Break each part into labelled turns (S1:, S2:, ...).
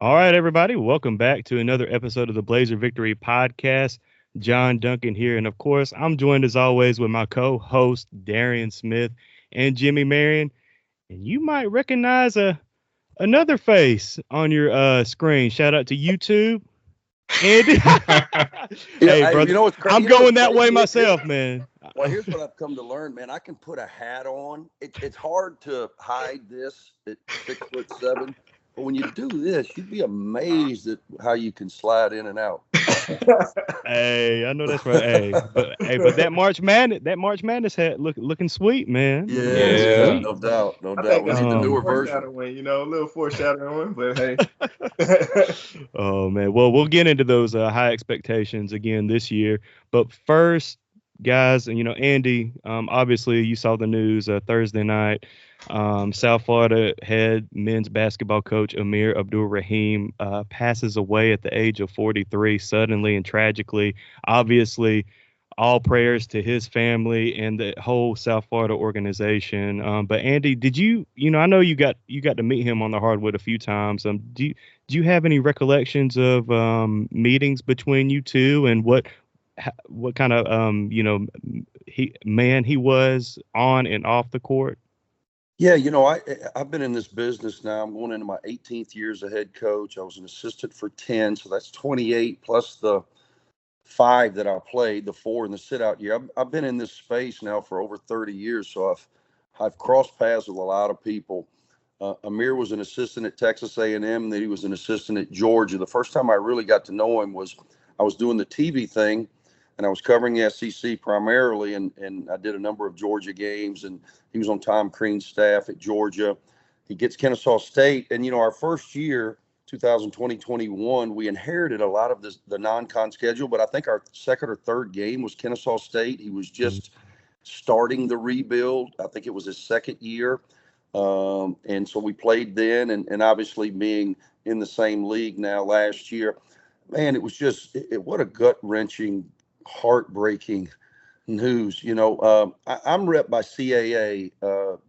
S1: All right, everybody, welcome back to another episode of the Blazer Victory Podcast. John Duncan here, and of course, I'm joined as always with my co-host Darian Smith and Jimmy Marion. And you might recognize another face on your screen. Shout out to YouTube. Andy. Hey, brother, I'm going that way myself, man.
S2: Well, here's what I've come to learn, man. I can put a hat on. It's hard to hide this at 6'7", but when you do this, you'd be amazed at how you can slide in and out.
S1: Hey, I know that's right. But that March Madness hat looking sweet, man.
S2: Yeah,
S1: Sweet.
S2: no doubt, no
S3: I
S2: doubt.
S3: think
S2: We
S3: that's
S2: need the
S3: a little
S2: newer version.
S3: foreshadowing, a little foreshadowing, but hey.
S1: Oh man. Well, we'll get into those high expectations again this year. But first, guys, Andy, obviously you saw the news Thursday night. South Florida head men's basketball coach Amir Abdur-Rahim passes away at the age of 43 suddenly and tragically. Obviously, all prayers to his family and the whole South Florida organization. But Andy, did I know you got to meet him on the hardwood a few times. Do you have any recollections of meetings between you two and what kind of he was on and off the court?
S2: Yeah, I've been in this business now. I'm going into my 18th year as a head coach. I was an assistant for 10, so that's 28 plus the 5 that I played, the 4 in the sit-out year. I've been in this space now for over 30 years, so I've crossed paths with a lot of people. Amir was an assistant at Texas A&M, and then he was an assistant at Georgia. The first time I really got to know him was I was doing the TV thing, and I was covering the SEC primarily, and I did a number of Georgia games, and he was on Tom Crean's staff at Georgia. He gets Kennesaw State, and, our first year, 2020-21, we inherited a lot of the non-con schedule, but I think our second or third game was Kennesaw State. He was just starting the rebuild. I think it was his second year. And so we played then, and obviously being in the same league now last year, man, it was just what a gut-wrenching, heartbreaking news. I'm rep by CAA,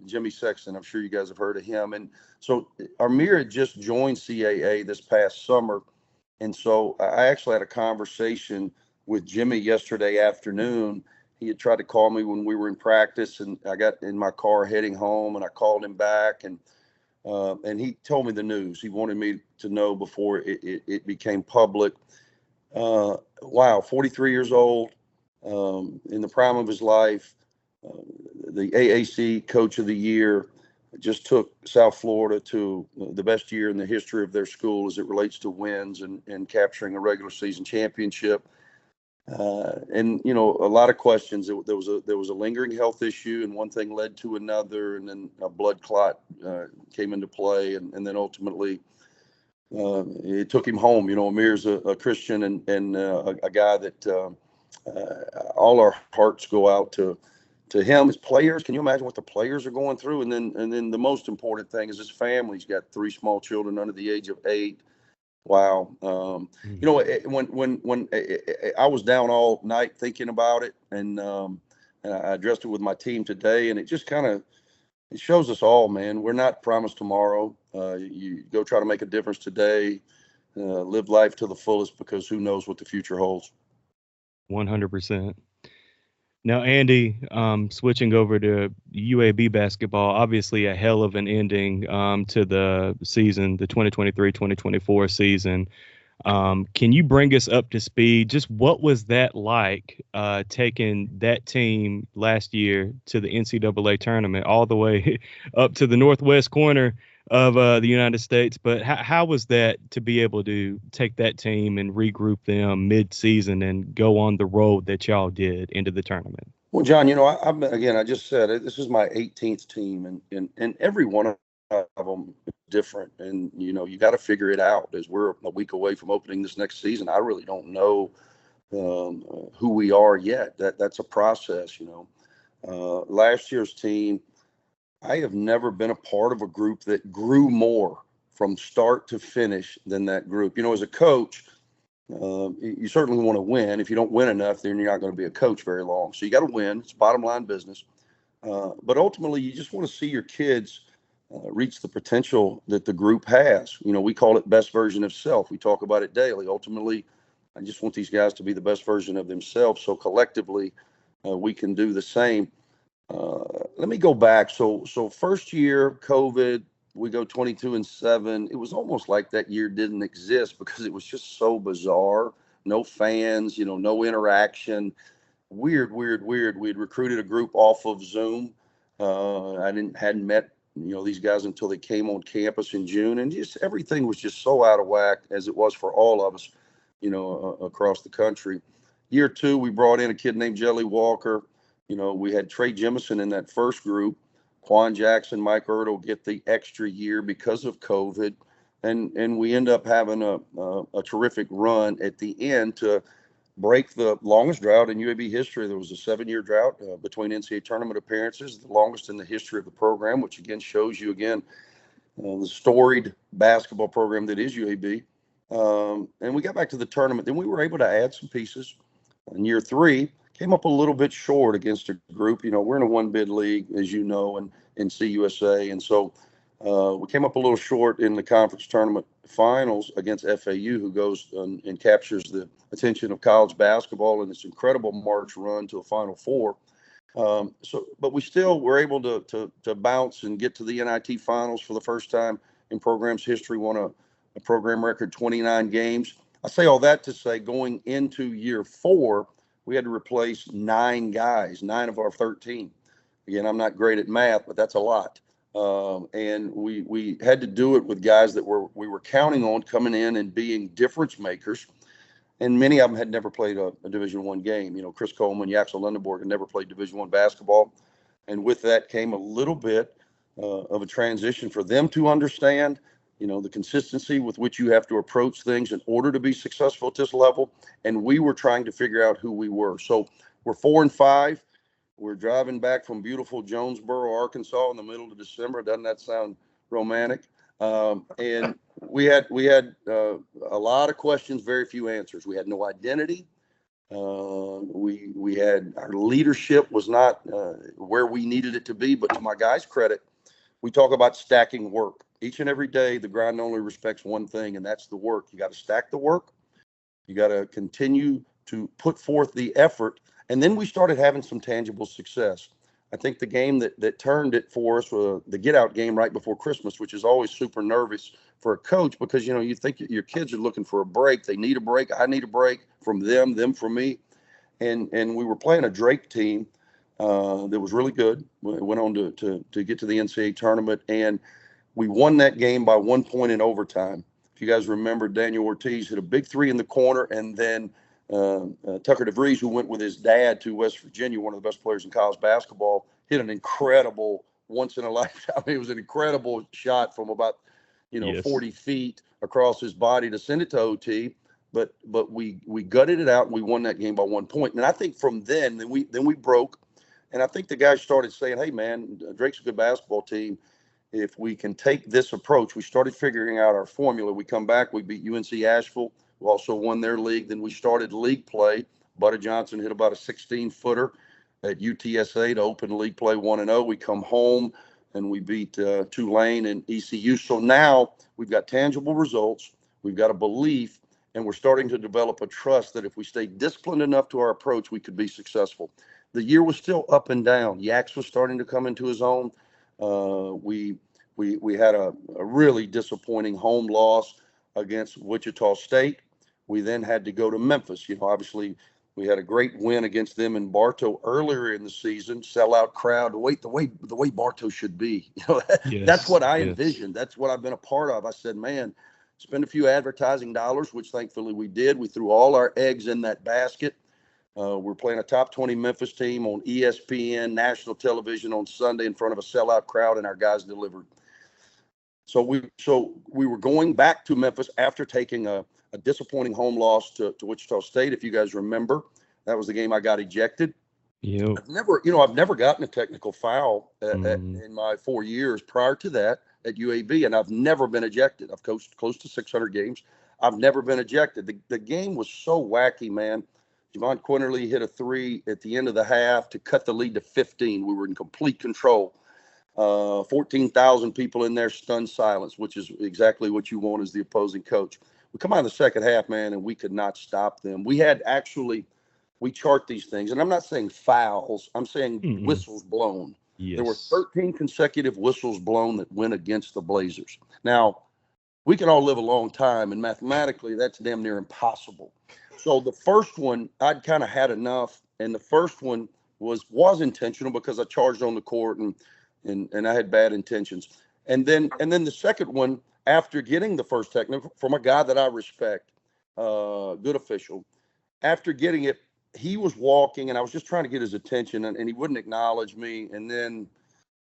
S2: Jimmy Sexton. I'm sure you guys have heard of him. And so Amir had just joined CAA this past summer. And so I actually had a conversation with Jimmy yesterday afternoon. He had tried to call me when we were in practice, and I got in my car heading home, and I called him back, and he told me the news. He wanted me to know before it became public. Wow, 43 years old, in the prime of his life, the AAC Coach of the Year, just took South Florida to the best year in the history of their school as it relates to wins and capturing a regular season championship. And a lot of questions. There was a lingering health issue, and one thing led to another, and then a blood clot came into play, and then ultimately it took him home. Amir's a Christian and a guy that all our hearts go out to him. His players, can you imagine what the players are going through? And then the most important thing is his family. He's got 3 small children under the age of 8. Wow. When I was down all night thinking about it, and I addressed it with my team today, and it just it shows us all, man, we're not promised tomorrow. You go try to make a difference today, live life to the fullest, because who knows what the future holds.
S1: 100%. Now, Andy, switching over to UAB basketball, obviously a hell of an ending to the season, the 2023-2024 season. Can you bring us up to speed? Just what was that like, taking that team last year to the NCAA tournament, all the way up to the northwest corner of the United States? But how was that to be able to take that team and regroup them mid-season and go on the road that y'all did into the tournament?
S2: Well, John, I just said it, this is my 18th team, and every one of them is different, and you got to figure it out. As we're a week away from opening this next season, I really don't know who we are yet. That's a process. Last year's team, I have never been a part of a group that grew more from start to finish than that group. As a coach, you certainly want to win. If you don't win enough, then you're not going to be a coach very long. So you got to win. It's bottom line business. But ultimately, you just want to see your kids reach the potential that the group has. We call it best version of self. We talk about it daily. Ultimately, I just want these guys to be the best version of themselves. So collectively, we can do the same. Let me go back. So first year, COVID, we go 22-7. It was almost like that year didn't exist because it was just so bizarre. No fans, no interaction. Weird. We'd recruited a group off of Zoom. I hadn't met these guys until they came on campus in June, and just everything was just so out of whack, as it was for all of us, across the country. Year two, we brought in a kid named Jelly Walker. We had Trey Jemison in that first group. Quan Jackson, Mike Ertl get the extra year because of COVID, and we end up having a terrific run at the end to break the longest drought in UAB history. There was a 7-year drought between NCAA tournament appearances, the longest in the history of the program, which again shows you the storied basketball program that is UAB. And we got back to the tournament. Then we were able to add some pieces. In year three, came up a little bit short against a group. We're in a one-bid league, as you know, and in CUSA. And so we came up a little short in the conference tournament finals against FAU, who goes and captures the attention of college basketball in this incredible March run to a Final Four. But we still were able to bounce and get to the NIT finals for the first time in program's history, won a program record 29 games. I say all that to say, going into year four, we had to replace 9 guys, 9 of our 13. Again, I'm not great at math, but that's a lot. And we had to do it with guys that we were counting on coming in and being difference makers. And many of them had never played a Division I game. Chris Coleman, Yaxel Linderborg had never played Division I basketball. And with that came a little bit of a transition for them to understand, the consistency with which you have to approach things in order to be successful at this level. And we were trying to figure out who we were. So we're 4-5. We're driving back from beautiful Jonesboro, Arkansas in the middle of December. Doesn't that sound romantic? And we had a lot of questions, very few answers. We had no identity. We had, our leadership was not where we needed it to be. But to my guys' credit, we talk about stacking work. Each and every day, the grind only respects one thing, and that's the work. You got to stack the work. You got to continue to put forth the effort. And then we started having some tangible success. I think the game that turned it for us was the get-out game right before Christmas, which is always super nervous for a coach because, you think your kids are looking for a break. They need a break. I need a break from them from me. And we were playing a Drake team that was really good. We went on to get to the NCAA tournament, and we won that game by 1 point in overtime. If you guys remember, Daniel Ortiz hit a big 3 in the corner, and then Tucker DeVries, who went with his dad to West Virginia, one of the best players in college basketball, hit an incredible once-in-a-lifetime. It was an incredible shot from about, 40 feet across his body to send it to OT. But we gutted it out, and we won that game by 1 point. And I think from then we broke. And I think the guys started saying, hey, man, Drake's a good basketball team. If we can take this approach, we started figuring out our formula. We come back, we beat UNC Asheville. We also won their league. Then we started league play. Buddy Johnson hit about a 16-footer at UTSA to open league play 1-0. We come home and we beat Tulane and ECU. So now we've got tangible results. We've got a belief, and we're starting to develop a trust that if we stay disciplined enough to our approach, we could be successful. The year was still up and down. Yax was starting to come into his own. We had a really disappointing home loss against Wichita State. We then had to go to Memphis. Obviously we had a great win against them in Bartow earlier in the season. Sellout crowd, the way Bartow should be. That's what I envisioned. That's what I've been a part of. I said, man, spend a few advertising dollars, which thankfully we did. We threw all our eggs in that basket. We're playing a top 20 Memphis team on ESPN, national television on Sunday in front of a sellout crowd, and our guys delivered. So we were going back to Memphis after taking a disappointing home loss to Wichita State. If you guys remember, that was the game I got ejected.
S1: Yeah.
S2: I've never gotten a technical foul in my 4 years prior to that at UAB, and I've never been ejected. I've coached close to 600 games. I've never been ejected. The game was so wacky, man. Javon Quinterly hit a 3 at the end of the half to cut the lead to 15. We were in complete control. 14,000 people in there, stunned silence, which is exactly what you want as the opposing coach. We come out in the second half, man, and we could not stop them. We had actually, we chart these things, and I'm not saying fouls. I'm saying whistles blown.
S1: Yes.
S2: There were 13 consecutive whistles blown that went against the Blazers. Now, we can all live a long time, and mathematically, that's damn near impossible. So the first one, I'd kind of had enough, and the first one was intentional because I charged on the court and I had bad intentions. And then the second one, after getting the first technical from a guy that I respect, good official, after getting it, he was walking, and I was just trying to get his attention, and he wouldn't acknowledge me. And then,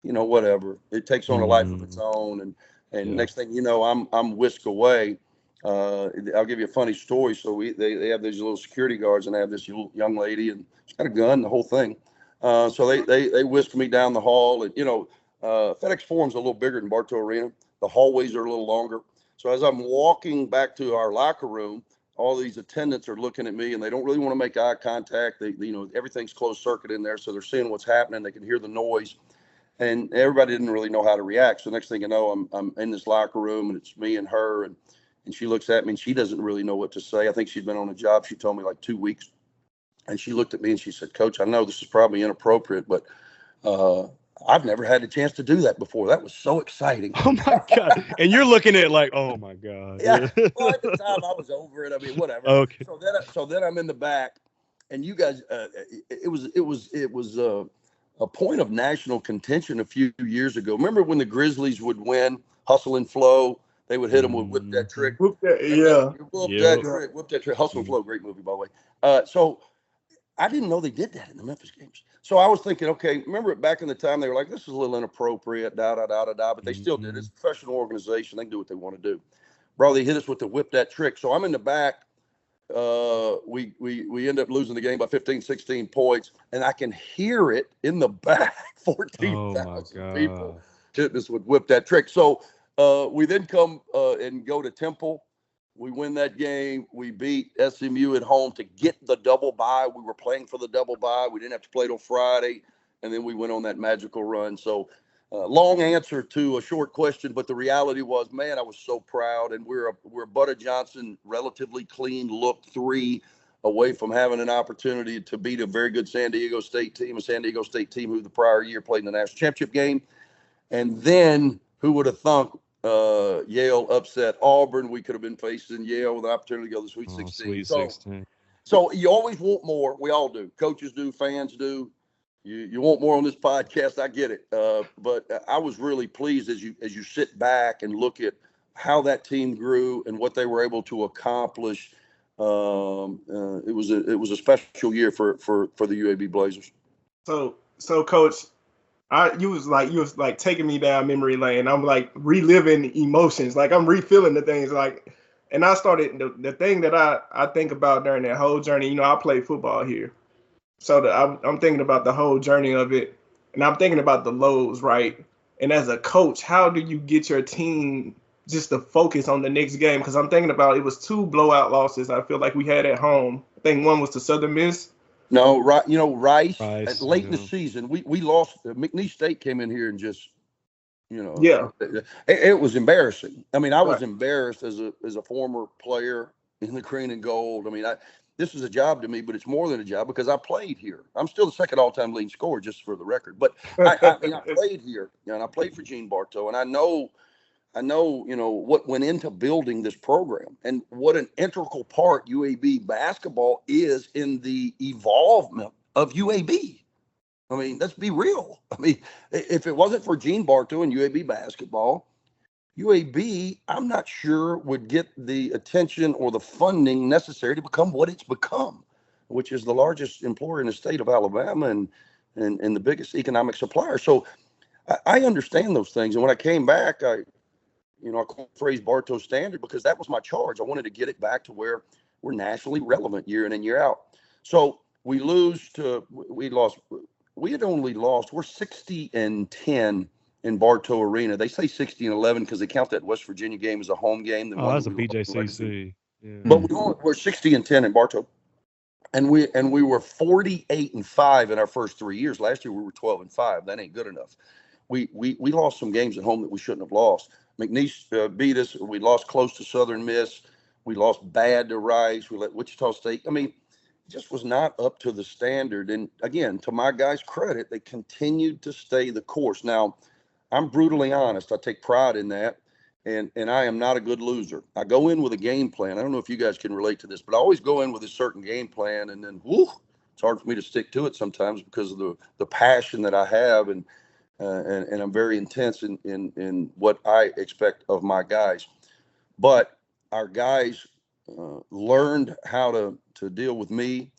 S2: whatever, it takes on a life of its own. And next thing you know, I'm whisked away. I'll give you a funny story. So they have these little security guards, and I have this young lady, and she's got a gun, the whole thing. So they whisked me down the hall, and FedEx Forum's a little bigger than Bartow Arena. The hallways are a little longer. So as I'm walking back to our locker room, all these attendants are looking at me, and they don't really want to make eye contact. They everything's closed circuit in there, so they're seeing what's happening. They can hear the noise, and everybody didn't really know how to react. So next thing you know, I'm in this locker room, and it's me and her, and she looks at me, and she doesn't really know what to say. I think she'd been on a job, she told me, like 2 weeks. And she looked at me and she said, "Coach, I know this is probably inappropriate, but I've never had a chance to do that before. That was so exciting."
S1: Oh my God. And you're looking at it like, oh my God.
S2: Yeah. Well, at the time I was over it. I mean, whatever.
S1: Okay.
S2: So then I'm in the back, and you guys, it was a point of national contention a few years ago. Remember when the Grizzlies would win, hustle and flow? They would hit them with whip that trick.
S3: Whoop that, yeah.
S2: Whip that trick. Hustle and flow, great movie, by the way. So I didn't know they did that in the Memphis games. So I was thinking, okay, remember back in the time, they were like, this is a little inappropriate, but they still did. It's a professional organization. They can do what they want to do. Bro, they hit us with the whip that trick. So I'm in the back. We end up losing the game by 15, 16 points, and I can hear it in the back, 14,000 people hitting us with whip that trick. So we then come and go to Temple. We win that game. We beat SMU at home to get the double bye. We were playing for the double bye. We didn't have to play till Friday, and then we went on that magical run. So long answer to a short question, but the reality was, man, I was so proud. And we're Butter Johnson, relatively clean look 3 away from having an opportunity to beat a very good San Diego State team, who the prior year played in the national championship game. And then who would have thunk Yale upset Auburn? We could have been facing Yale with the opportunity to go to the Sweet 16.
S1: Sweet 16.
S2: So you always want more. We all do. Coaches do. Fans do. You want more on this podcast. I get it. But I was really pleased as you sit back and look at how that team grew and what they were able to accomplish. It was a special year for the UAB Blazers.
S3: So Coach, you was like taking me down memory lane. I'm like reliving emotions, like I'm refilling the things, like, and I started the thing that I think about during that whole journey. I played football here, so I'm thinking about the whole journey of it, and I'm thinking about the lows, right? And as a coach, how do you get your team just to focus on the next game? Because I'm thinking about, it was 2 blowout losses I feel like we had at home. I think one was to Southern Miss.
S2: No, right. Rice late in the season, we lost. McNeese State came in here and just, it was embarrassing. I mean, I was embarrassed as a former player in the green and gold. I mean, this is a job to me, but it's more than a job because I played here. I'm still the second all-time leading scorer, just for the record. But I played here, and I played for Gene Bartow, and I know, what went into building this program and what an integral part UAB basketball is in the evolvement of UAB. I mean, let's be real. I mean, if it wasn't for Gene Bartow and UAB basketball, UAB, I'm not sure, would get the attention or the funding necessary to become what it's become, which is the largest employer in the state of Alabama and the biggest economic supplier. So I understand those things. And when I came back, I called the phrase Bartow Standard because that was my charge. I wanted to get it back to where we're nationally relevant year in and year out. So we had only lost, we're 60-10 in Bartow Arena. They say 60-11 because they count that West Virginia game as a home game.
S1: That's a BJCC. Yeah.
S2: But we're 60-10 in Bartow. And we were 48-5 in our first 3 years. Last year we were 12-5. That ain't good enough. we lost some games at home that we shouldn't have lost. McNeese beat us. We lost close to Southern Miss. We lost bad to Rice. We let Wichita State. I mean, it just was not up to the standard. And again, to my guys' credit, they continued to stay the course. Now, I'm brutally honest. I take pride in that. And I am not a good loser. I go in with a game plan. I don't know if you guys can relate to this, but I always go in with a certain game plan, and then it's hard for me to stick to it sometimes because of the passion that I have, and I'm very intense in what I expect of my guys. But our guys learned how to deal with me.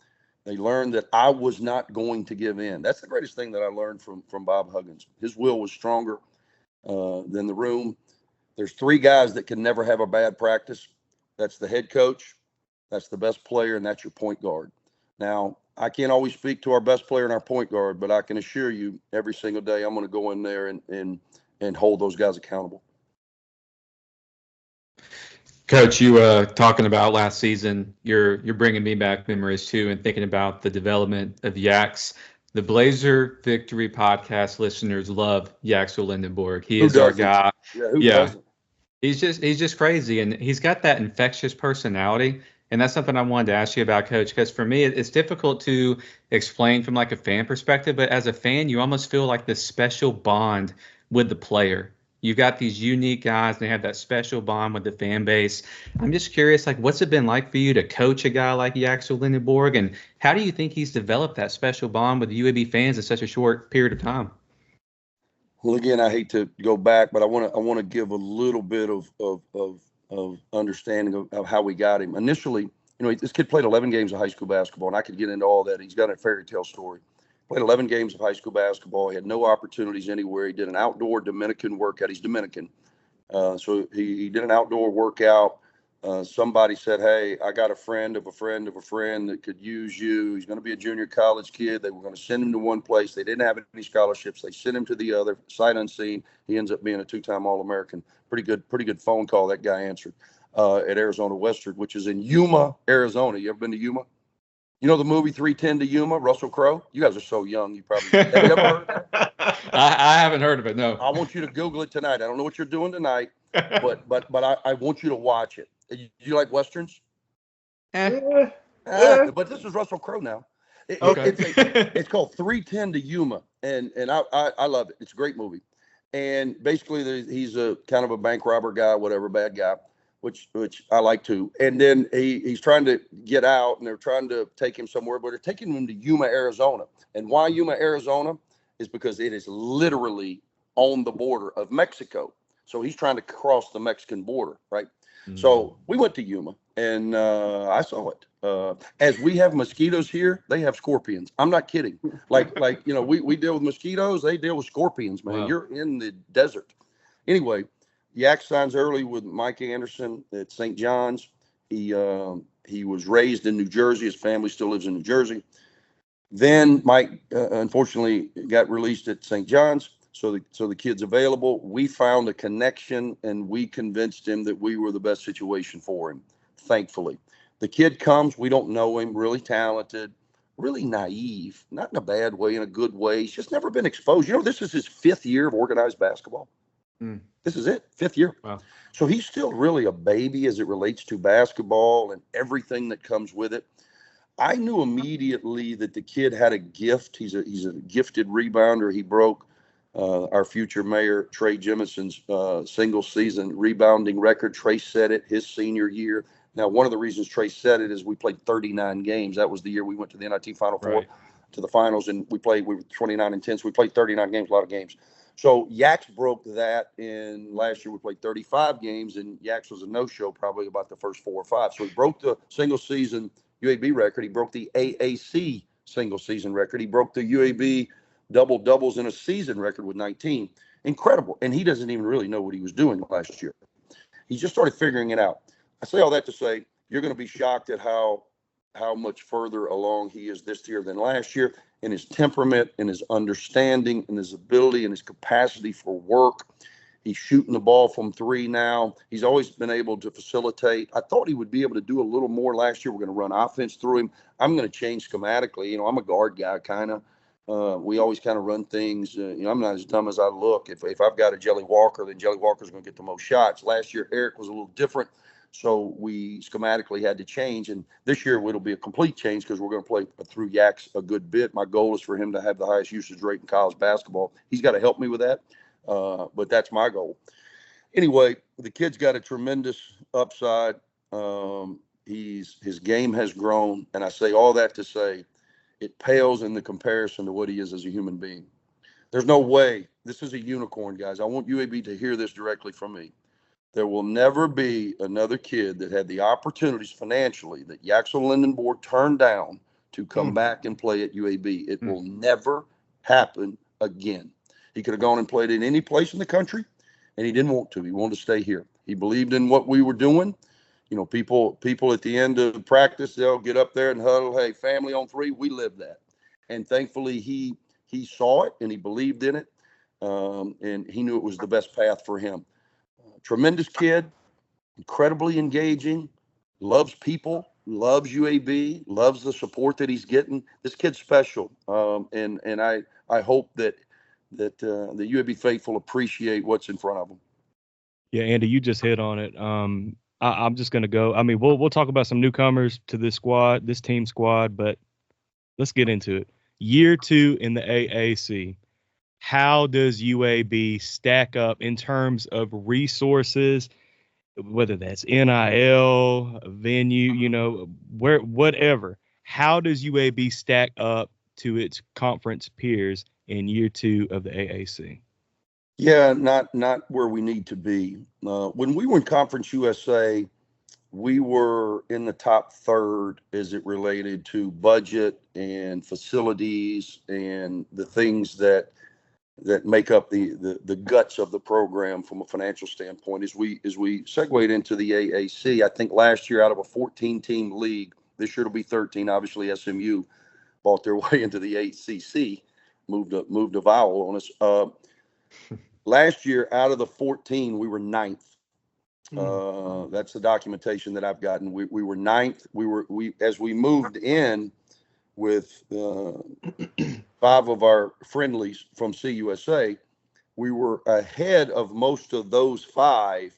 S2: They learned that I was not going to give in. That's the greatest thing that I learned from Bob Huggins. His will was stronger than the room. There's three guys that can never have a bad practice. That's the head coach, that's the best player, and that's your point guard. Now, I can't always speak to our best player and our point guard, but I can assure you every single day I'm going to go in there and hold those guys accountable.
S4: Coach, you talking about last season, you're bringing me back memories too, and thinking about the development of Yax. The Blazer Victory podcast listeners love Yaxel Linderborg. He is our guy.
S2: Yeah.
S4: He's just crazy, and he's got that infectious personality. And that's something I wanted to ask you about, Coach, because for me, it's difficult to explain from like a fan perspective. But as a fan, you almost feel like this special bond with the player. You've got these unique guys, and they have that special bond with the fan base. I'm just curious, like, what's it been like for you to coach a guy like Yaxel Linderborg, and how do you think he's developed that special bond with the UAB fans in such a short period of time?
S2: Well, again, I hate to go back, but I want to give a little bit of understanding of how we got him. Initially, this kid played 11 games of high school basketball, and I could get into all that. He's got a fairy tale story. Played 11 games of high school basketball. He had no opportunities anywhere. He did an outdoor Dominican workout. He's Dominican. So he did an outdoor workout. Somebody said, hey, I got a friend of a friend of a friend that could use you. He's going to be a junior college kid. They were going to send him to one place. They didn't have any scholarships. They sent him to the other, sight unseen. He ends up being a two-time All-American. Pretty good phone call that guy answered at Arizona Western, which is in Yuma, Arizona. You ever been to Yuma? You know the movie 3:10 to Yuma, Russell Crowe? You guys are so young. You probably have you ever heard of that?
S4: I haven't heard of it, no.
S2: I want you to Google it tonight. I don't know what you're doing tonight, but I want you to watch it. You like Westerns? But this is Russell Crowe now. It's called 3:10 to Yuma, and I love it. It's a great movie. And basically, he's a kind of a bank robber guy, whatever, bad guy, which I like too. And then he's trying to get out, and they're trying to take him somewhere, but they're taking him to Yuma, Arizona. And why Yuma, Arizona is because it is literally on the border of Mexico. So he's trying to cross the Mexican border, right? Mm-hmm. So we went to Yuma, and I saw it. As we have mosquitoes here, they have scorpions. I'm not kidding. Like we deal with mosquitoes, they deal with scorpions, man. Wow. You're in the desert. Anyway, Yak signs early with Mike Anderson at St. John's. He was raised in New Jersey. His family still lives in New Jersey. Then Mike, unfortunately, got released at St. John's. So the kid's available. We found a connection, and we convinced him that we were the best situation for him, thankfully. The kid comes. We don't know him. Really talented, really naive, not in a bad way, in a good way. He's just never been exposed. This is his 5th year of organized basketball. This is it, 5th year. Wow. So he's still really a baby as it relates to basketball and everything that comes with it. I knew immediately that the kid had a gift. He's a gifted rebounder. He broke our future mayor, Trey Jimison's single season rebounding record. Trey set it his senior year. Now, one of the reasons Trey set it is we played 39 games. That was the year we went to the NIT Final Four, to the finals, and we were 29-10. So we played 39 games, a lot of games. So Yax broke that in last year. We played 35 games, and Yax was a no-show probably about the first 4 or 5. So he broke the single season UAB record. He broke the AAC single season record. He broke the UAB doubles in a season record with 19. Incredible. And he doesn't even really know what he was doing last year. He just started figuring it out. I say all that to say you're going to be shocked at how much further along he is this year than last year, in his temperament, in his understanding, in his ability, and his capacity for work. He's shooting the ball from 3 now. He's always been able to facilitate. I thought he would be able to do a little more last year. We're going to run offense through him. I'm going to change schematically. I'm a guard guy kind of. We always kind of run things. I'm not as dumb as I look. If I've got a Jelly Walker, then Jelly Walker's going to get the most shots. Last year, Eric was a little different, so we schematically had to change. And this year, it'll be a complete change because we're going to play through Yax a good bit. My goal is for him to have the highest usage rate in college basketball. He's got to help me with that, but that's my goal. Anyway, the kid's got a tremendous upside. His game has grown, and I say all that to say it pales in the comparison to what he is as a human being. There's no way. This is a unicorn, guys. I want UAB to hear this directly from me. There will never be another kid that had the opportunities financially that Yaxel Linderborg turned down to come back and play at UAB. It will never happen again. He could have gone and played in any place in the country, and he didn't want to. He wanted to stay here. He believed in what we were doing. People at the end of practice, they'll get up there and huddle, hey, family on three, we live that. And thankfully, he saw it and he believed in it, and he knew it was the best path for him. Tremendous kid, incredibly engaging, loves people, loves UAB, loves the support that he's getting. This kid's special, and I hope that the UAB faithful appreciate what's in front of them.
S1: Yeah, Andy, you just hit on it. I'm just going to go. I mean, we'll talk about some newcomers to this team squad, but let's get into it. Year 2 in the AAC. How does UAB stack up in terms of resources, whether that's NIL, venue, whatever? How does UAB stack up to its conference peers in year 2 of the AAC?
S2: Yeah, not where we need to be. When we were in Conference USA, we were in the top third as it related to budget and facilities and the things that make up the guts of the program from a financial standpoint. As we segued into the AAC, I think last year out of a 14-team league, this year it'll be 13. Obviously, SMU bought their way into the ACC, moved a vowel on us. Last year, out of the 14, we were 9th. That's the documentation that I've gotten. We were 9th. As we moved in with 5 of our friendlies from CUSA, we were ahead of most of those 5.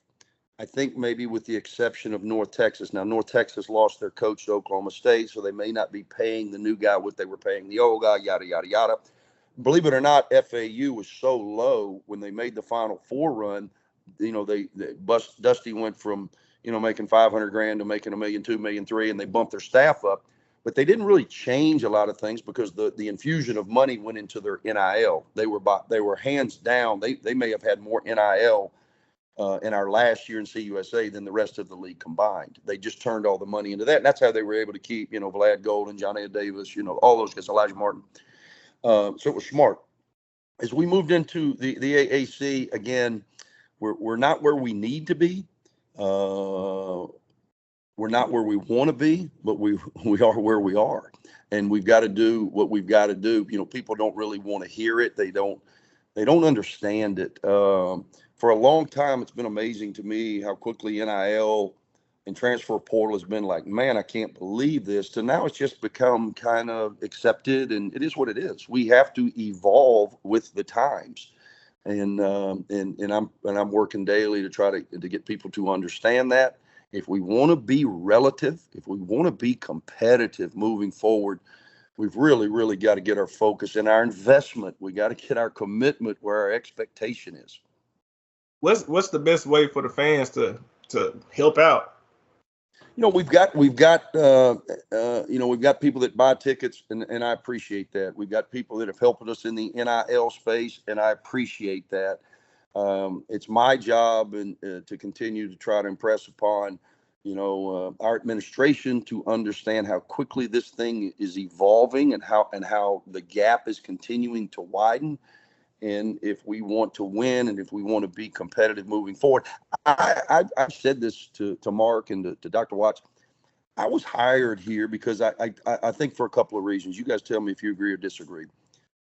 S2: I think maybe with the exception of North Texas. Now, North Texas lost their coach to Oklahoma State, so they may not be paying the new guy what they were paying the old guy, yada, yada, yada. Believe it or not, FAU was so low when they made the Final Four run. Dusty went from, making $500,000 to making $1 million, $2 million, $3 million, and they bumped their staff up. But they didn't really change a lot of things because the infusion of money went into their NIL. They were hands down. They may have had more NIL in our last year in CUSA than the rest of the league combined. They just turned all the money into that. And that's how they were able to keep, Vlad Golden, Johnny Davis, all those guys, Elijah Martin. So it was smart. As we moved into the AAC, again, we're not where we need to be. We're not where we want to be, but we are where we are. And we've got to do what we've got to do. People don't really want to hear it. They don't understand it. For a long time, it's been amazing to me how quickly NIL and transfer portal has been like, man, I can't believe this. To now it's just become kind of accepted, and it is what it is. We have to evolve with the times, and I'm working daily to try to get people to understand that. If we want to be relative, if we want to be competitive moving forward, we've really, really got to get our focus and our investment. We got to get our commitment where our expectation is.
S3: What's the best way for the fans to help out?
S2: We've got people that buy tickets, and I appreciate that. We've got people that have helped us in the NIL space, and I appreciate that. It's my job and to continue to try to impress upon, our administration to understand how quickly this thing is evolving and how the gap is continuing to widen. And if we want to win and if we want to be competitive moving forward, I've said this to Mark and to Dr. Watts. I was hired here because I think for a couple of reasons. You guys tell me if you agree or disagree.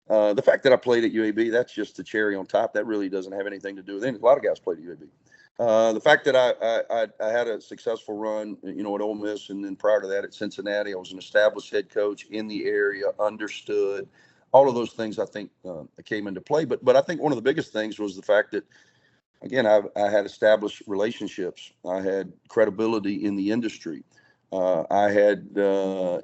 S2: The fact that I played at UAB, that's just the cherry on top. That really doesn't have anything to do with anything. A lot of guys played at UAB. The fact that I had a successful run, at Ole Miss, and then prior to that at Cincinnati, I was an established head coach in the area, understood. all of those things I think came into play. But I think one of the biggest things was the fact that, again, I had established relationships. I had credibility in the industry. I had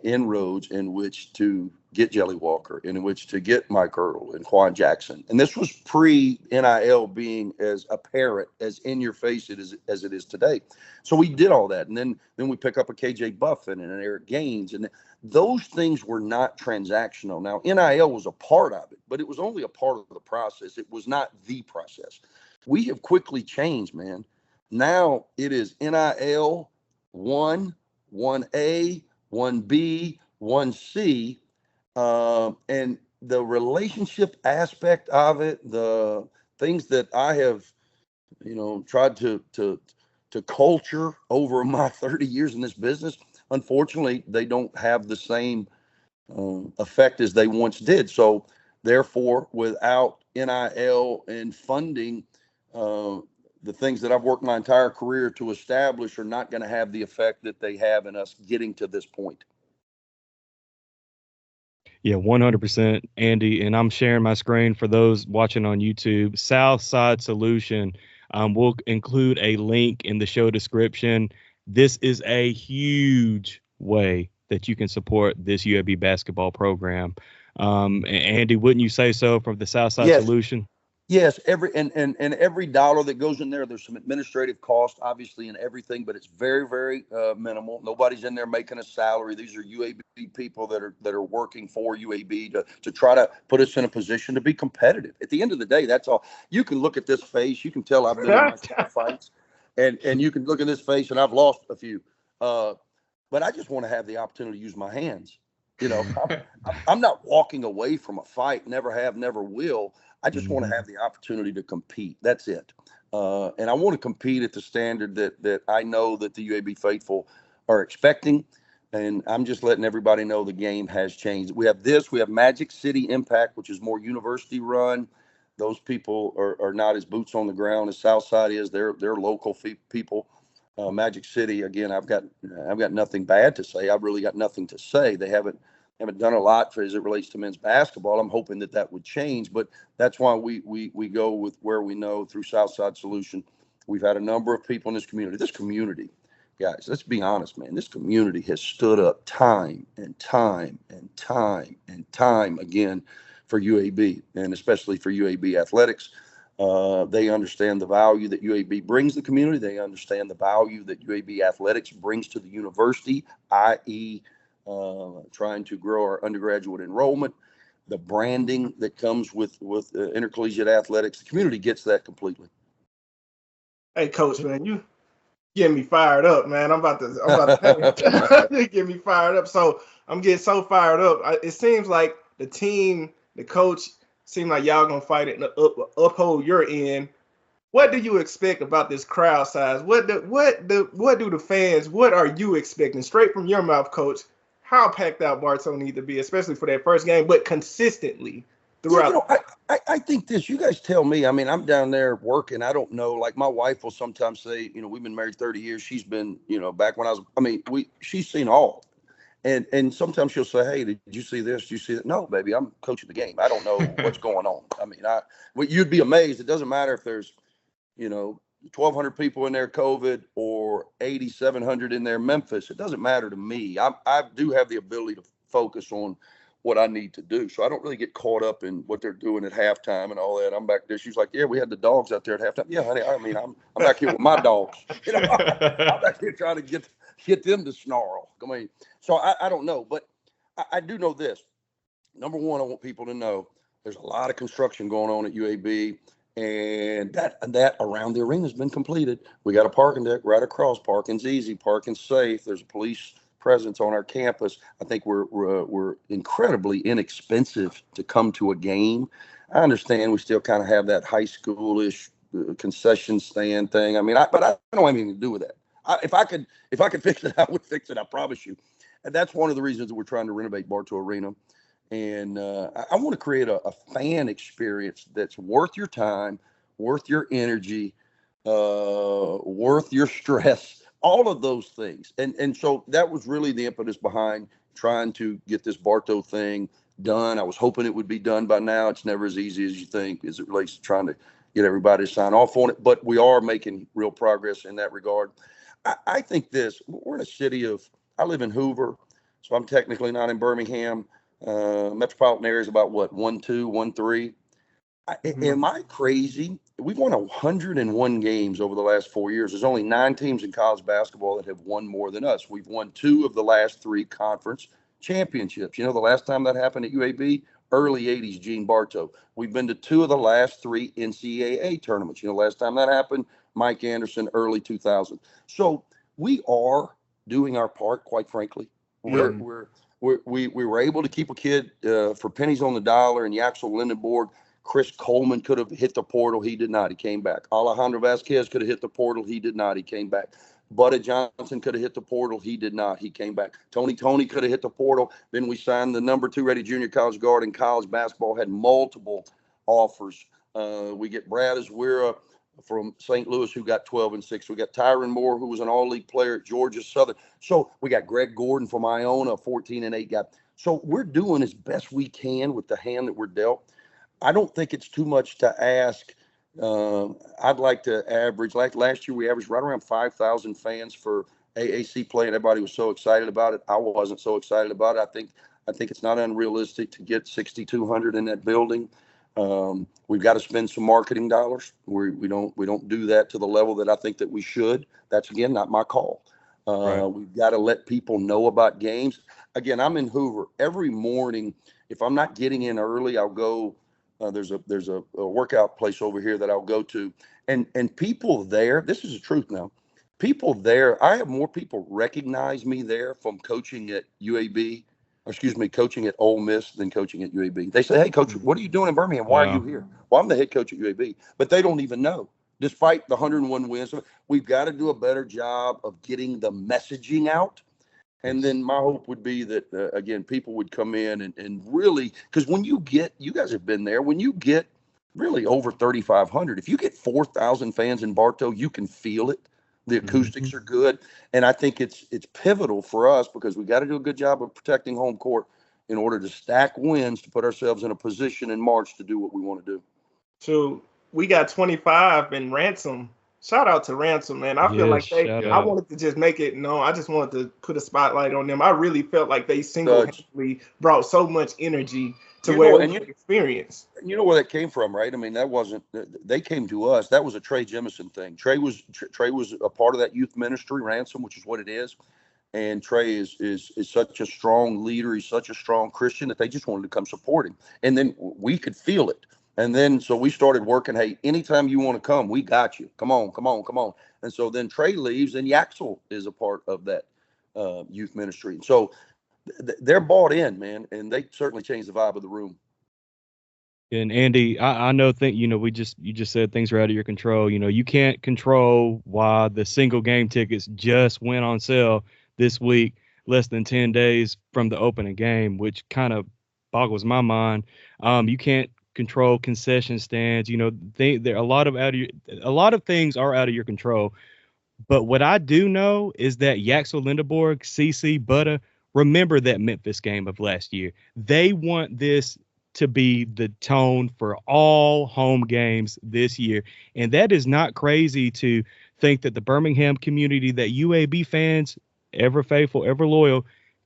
S2: inroads in which to get Jelly Walker, in which to get Mike Earl and Quan Jackson. And this was pre-NIL being as apparent, as in your face as it is today. So we did all that. And then we pick up a KJ Buffin and an Eric Gaines. And those things were not transactional. Now, NIL was a part of it, but it was only a part of the process. It was not the process. We have quickly changed, man. Now it is NIL 1, 1A, 1B, 1C, and the relationship aspect of it, the things that I have, tried to culture over my 30 years in this business. Unfortunately, they don't have the same effect as they once did. So therefore, without NIL and funding, the things that I've worked my entire career to establish are not going to have the effect that they have in us getting to this point.
S1: Yeah, 100%, Andy. And I'm sharing my screen for those watching on YouTube. Southside Solution. We'll include a link in the show description. This is a huge way that you can support this UAB basketball program. Andy, wouldn't you say so, from the Southside Solution?
S2: Yes, every dollar that goes in there, there's some administrative cost, obviously, in everything, but it's very, very minimal. Nobody's in there making a salary. These are UAB people that are working for UAB to try to put us in a position to be competitive. At the end of the day, that's all. You can look at this face. You can tell I've been in my fights, and you can look at this face, and I've lost a few. But I just want to have the opportunity to use my hands. I'm not walking away from a fight. Never have, never will. I just want to have the opportunity to compete. That's it. And I want to compete at the standard that I know that the UAB faithful are expecting. And I'm just letting everybody know the game has changed. We have Magic City Impact, which is more university run. Those people are not as boots on the ground as Southside is. They're local people. Magic City, again, I've got nothing bad to say. I've really got nothing to say. They haven't done a lot as it relates to men's basketball. I'm hoping that would change, but that's why we go with where we know through Southside Solution. We've had a number of people in this community. This community, guys, let's be honest, man. This community has stood up time and time and time and time again for UAB, and especially for UAB athletics. They understand the value that UAB brings the community. They understand the value that UAB athletics brings to the university, i.e., trying to grow our undergraduate enrollment, the branding that comes with intercollegiate athletics. The community gets that completely.
S3: Hey, Coach, man, you getting me fired up, man. I'm about to get me fired up. So I'm getting so fired up. It seems like the team, the coach, seem like y'all gonna fight it and uphold your end. What do you expect about this crowd size? What do the fans? What are you expecting? Straight from your mouth, Coach. How packed out Bartow need to be, especially for that first game, but consistently throughout.
S2: Yeah, I think this. You guys tell me. I mean, I'm down there working. I don't know. Like, my wife will sometimes say, we've been married 30 years. She's been, back when she's seen all. And sometimes she'll say, hey, did you see this? Did you see that? No, baby, I'm coaching the game. I don't know what's going on. I mean, you'd be amazed. It doesn't matter if there's, 1,200 people in there COVID or 8,700 in there Memphis. It doesn't matter to me. I do have the ability to focus on what I need to do. So I don't really get caught up in what they're doing at halftime and all that. I'm back there. She's like, yeah, we had the dogs out there at halftime. Yeah, honey, I mean, I'm back here with my dogs. I'm back here trying to get them to snarl. I mean, so I don't know, but I do know this. Number one, I want people to know there's a lot of construction going on at UAB. And that around the arena has been completed. We got a parking deck right across. Parking's easy. Parking's safe. There's a police presence on our campus. I think we're incredibly inexpensive to come to a game. I understand we still kind of have that high schoolish concession stand thing. I mean, but I don't have anything to do with that. If I could fix it, I would fix it. I promise you. And that's one of the reasons that we're trying to renovate Bartow Arena. And I want to create a fan experience that's worth your time, worth your energy, worth your stress, all of those things. And so that was really the impetus behind trying to get this Bartow thing done. I was hoping it would be done by now. It's never as easy as you think as it relates to trying to get everybody to sign off on it, but we are making real progress in that regard. I think we're in a city I live in Hoover, so I'm technically not in Birmingham. Metropolitan area is about what, 1-2, 1-3. Am I crazy? We've won 101 games over the last 4 years. There's only 9 teams in college basketball that have won more than us. We've won 2 of the last 3 conference championships. The last time that happened at UAB, early 80s, Gene Bartow. We've been to 2 of the last 3 NCAA tournaments. Last time that happened, Mike Anderson, early 2000. So we are doing our part, quite frankly. We were able to keep a kid for pennies on the dollar, and Yaxel Linderborg. Chris Coleman could have hit the portal. He did not. He came back. Alejandro Vasquez could have hit the portal. He did not. He came back. Buddy Johnson could have hit the portal. He did not. He came back. Tony could have hit the portal. Then we signed the number 2 rated junior college guard in college basketball, had multiple offers. We get Brad Azwira from St. Louis, who got 12-6. We got Tyron Moore, who was an all-league player at Georgia Southern. So we got Greg Gordon from Iona, 14-8 guy. So we're doing as best we can with the hand that we're dealt. I don't think it's too much to ask. I'd like to average, like last year, we averaged right around 5,000 fans for AAC play, and everybody was so excited about it. I wasn't so excited about it. I think it's not unrealistic to get 6,200 in that building. We've got to spend some marketing dollars. We don't do that to the level that I think that we should. That's, again, not my call.
S1: Right.
S2: We've got to let people know about games. Again, I'm in Hoover every morning. If I'm not getting in early, I'll go. There's a workout place over here that I'll go to, and people there. This is the truth now. People there. I have more people recognize me there from coaching at coaching at Ole Miss than coaching at UAB. They say, "Hey, coach, what are you doing in Birmingham? Why are you here?" Well, I'm the head coach at UAB, but they don't even know. Despite the 101 wins, we've got to do a better job of getting the messaging out. And then my hope would be that, again, people would come in and really, because when you guys have been there, when you get really over 3,500, if you get 4,000 fans in Bartow, you can feel it. The acoustics are good. And I think it's pivotal for us because we got to do a good job of protecting home court in order to stack wins to put ourselves in a position in March to do what we want to do.
S3: So we got 25 in Ransom. Shout out to Ransom, man. I feel like I wanted to just make it known. I just wanted to put a spotlight on them. I really felt like they single-handedly brought so much energy to experience.
S2: You know where that came from, right? I mean, they came to us. That was a Trey Jemison thing. Trey was a part of that youth ministry, Ransom, which is what it is. And Trey is such a strong leader. He's such a strong Christian that they just wanted to come support him. And then we could feel it. And then, so we started working, hey, anytime you want to come, we got you. Come on. And so then Trey leaves and Yaxel is a part of that youth ministry. And so they're bought in, man, and they certainly changed the vibe of the room.
S1: And Andy, I know, you just said things are out of your control. You can't control why the single game tickets just went on sale this week, less than 10 days from the opening game, which kind of boggles my mind. You can't control concession stands. There a lot of things are out of your control. But what I do know is that Yaxel Linderborg, CC, Butta, remember that Memphis game of last year. They want this to be the tone for all home games this year. And that is not crazy to think that the Birmingham community, that UAB fans, ever faithful, ever loyal,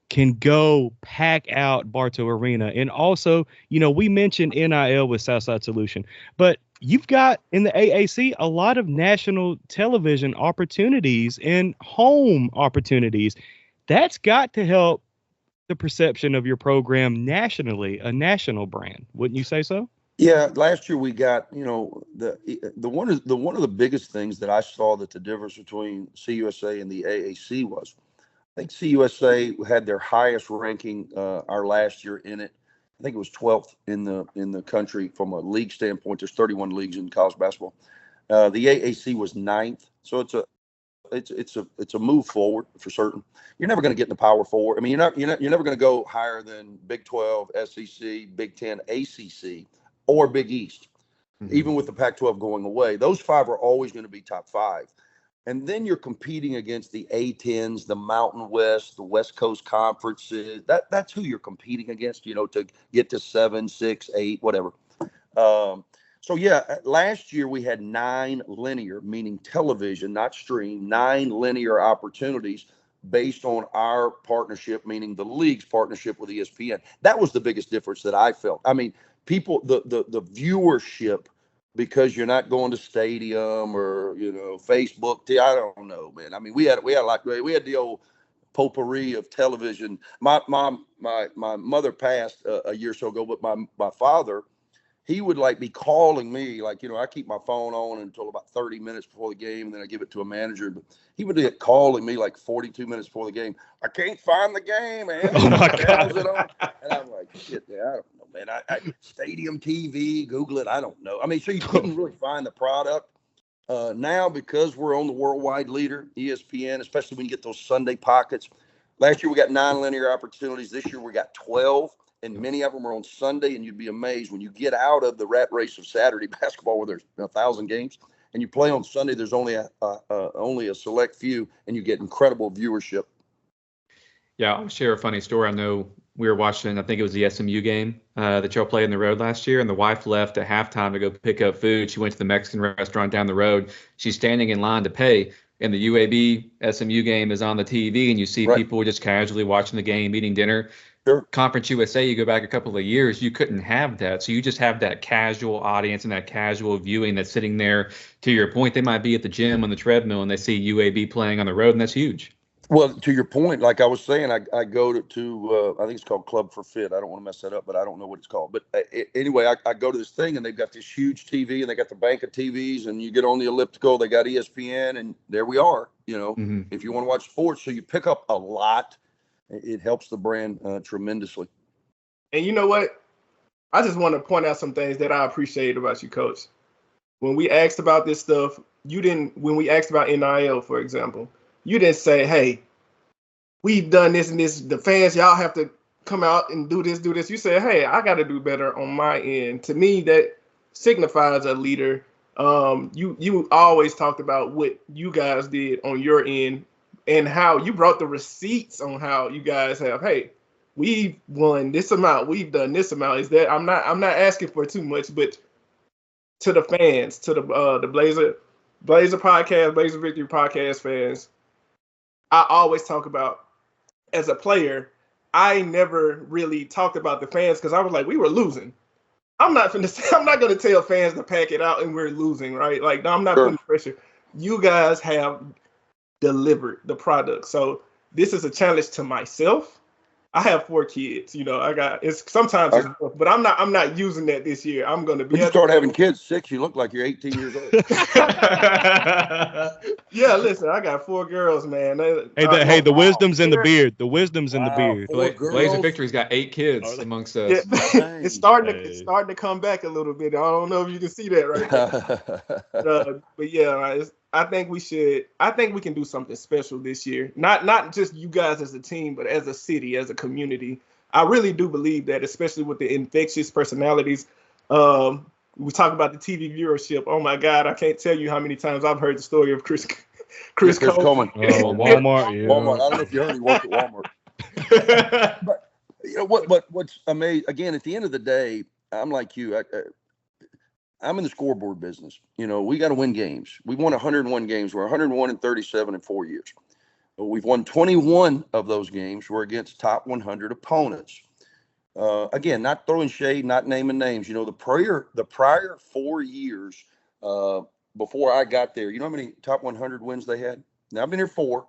S1: can go pack out Bartow Arena. And also, we mentioned NIL with Southside Solution, but you've got in the AAC a lot of national television opportunities and home opportunities. That's got to help the perception of your program nationally, a national brand. Wouldn't you say so?
S2: Yeah, last year we got, the one of the biggest things that I saw that the difference between CUSA and the AAC was, I think CUSA had their highest ranking our last year in it. I think it was 12th in the country from a league standpoint. There's 31 leagues in college basketball. The AAC was 9th, so it's a move forward for certain. You're never going to get in the Power Four. I mean, you're never going to go higher than Big 12, SEC, Big 10, ACC, or Big East. Mm-hmm. Even with the Pac-12 going away, those 5 are always going to be top 5. And then you're competing against the A-10s, the Mountain West, the West Coast conferences. That's who you're competing against, to get to 7, 6, 8, whatever. So yeah, last year we had 9 linear, meaning television, not stream, 9 linear opportunities based on our partnership, meaning the league's partnership with ESPN. That was the biggest difference that I felt. I mean, people, the viewership, because you're not going to stadium or Facebook. I don't know, man. I mean, we had the old potpourri of television. My mother passed a year or so ago, but my father, he would be calling me, I keep my phone on until about 30 minutes before the game, and then I give it to a manager. But he would be calling me 42 minutes before the game. I can't find the game, man.
S1: Oh my God.
S2: And I'm like, shit, man, I don't know, man. I Stadium TV, Google it. I don't know. I mean, so you couldn't really find the product. Now, because we're on the worldwide leader, ESPN, especially when you get those Sunday pockets. Last year we got 9 linear opportunities. This year we got 12. And many of them are on Sunday, and you'd be amazed when you get out of the rat race of Saturday basketball, where there's 1,000 games, and you play on Sunday. There's only a select few, and you get incredible viewership.
S4: Yeah, I'll share a funny story. I know we were watching, I think it was the SMU game that y'all played in the road last year, and the wife left at halftime to go pick up food. She went to the Mexican restaurant down the road. She's standing in line to pay, and the UAB SMU game is on the TV, and you see people just casually watching the game, eating dinner.
S2: Sure.
S4: Conference USA, you go back a couple of years, you couldn't have that. So you just have that casual audience and that casual viewing that's sitting there. To your point, they might be at the gym on the treadmill and they see UAB playing on the road, and that's huge.
S2: Well, to your point, like I was saying, I go to I think it's called Club for Fit. I don't want to mess that up, but I don't know what it's called. But anyway, I go to this thing, and they've got this huge TV, and they got the bank of TVs, and you get on the elliptical, they got ESPN, and there we are, if you want to watch sports. So you pick up a lot. It helps the brand tremendously.
S3: And you know what? I just want to point out some things that I appreciate about you, Coach. When we asked about this stuff, when we asked about NIL, for example, you didn't say, hey, we've done this and this. The fans, y'all have to come out and do this. You said, hey, I got to do better on my end. To me, that signifies a leader. You always talked about what you guys did on your end, and how you brought the receipts on how you guys have, hey, we've won this amount, we've done this amount. Is that I'm not asking for too much, but to the fans, to the Blazer podcast, Blazer Victory podcast fans, I always talk about, as a player, I never really talked about the fans because I was like, we were losing. I'm not going to tell fans to pack it out and we're losing, right? Like, no, I'm not putting pressure. You guys have delivered the product. So this is a challenge to myself. I have 4 kids, sometimes it's rough, but I'm not using that this year. I'm going to be.
S2: When you start having kids 6, you look like you're 18 years old.
S3: Yeah, listen, I got 4 girls, man.
S1: The wisdom's in the beard. The wisdom's in the beard.
S4: Blazer Victory's got 8 kids amongst us.
S3: Yeah, it's starting to come back a little bit. I don't know if you can see that right now. But yeah, I think we can do something special this year. Not just you guys as a team, but as a city, as a community. I really do believe that, especially with the infectious personalities. We talk about the TV viewership. Oh my God, I can't tell you how many times I've heard the story of Chris Coleman.
S1: Oh, Walmart. Yeah.
S2: Walmart. I don't know if you heard he worked at Walmart. But what's amazing, again, at the end of the day, I'm like you. I'm in the scoreboard business. We got to win games. We won 101 games. We're 101-37 in 4 years. But we've won 21 of those games. We're against top 100 opponents. Again, not throwing shade, not naming names. The prior 4 years before I got there, you know how many top 100 wins they had? Now I've been here 4,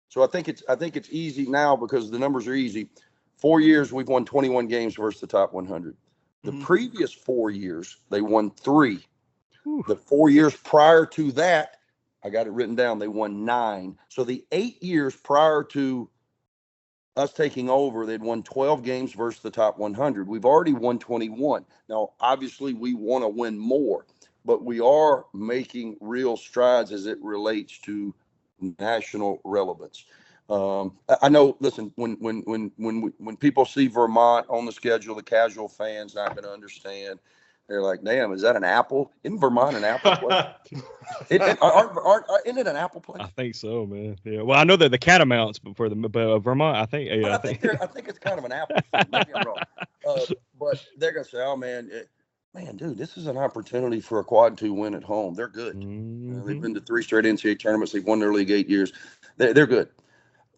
S2: so I think it's easy now because the numbers are easy. 4 years we've won 21 games versus the top 100. The previous 4 years, they won 3. The 4 years prior to that, I got it written down, they won 9. So the 8 years prior to us taking over, they'd won 12 games versus the top 100. We've already won 21. Now, obviously, we want to win more, but we are making real strides as it relates to national relevance. I know, listen, when people see Vermont on the schedule, the casual fan's not going to understand. They're like, damn, is that an apple? Isn't Vermont an apple place? Isn't it an apple place?
S1: I think so, man. Yeah. Well, I know that the Catamounts, but for the Vermont, I think. Yeah,
S2: I think it's kind of an apple. Maybe I'm wrong. But they're gonna say, oh man, dude, this is an opportunity for a quad 2 win at home. They're good.
S1: Mm-hmm.
S2: They've been to 3 straight NCAA tournaments. They've won their league 8 years. They're good.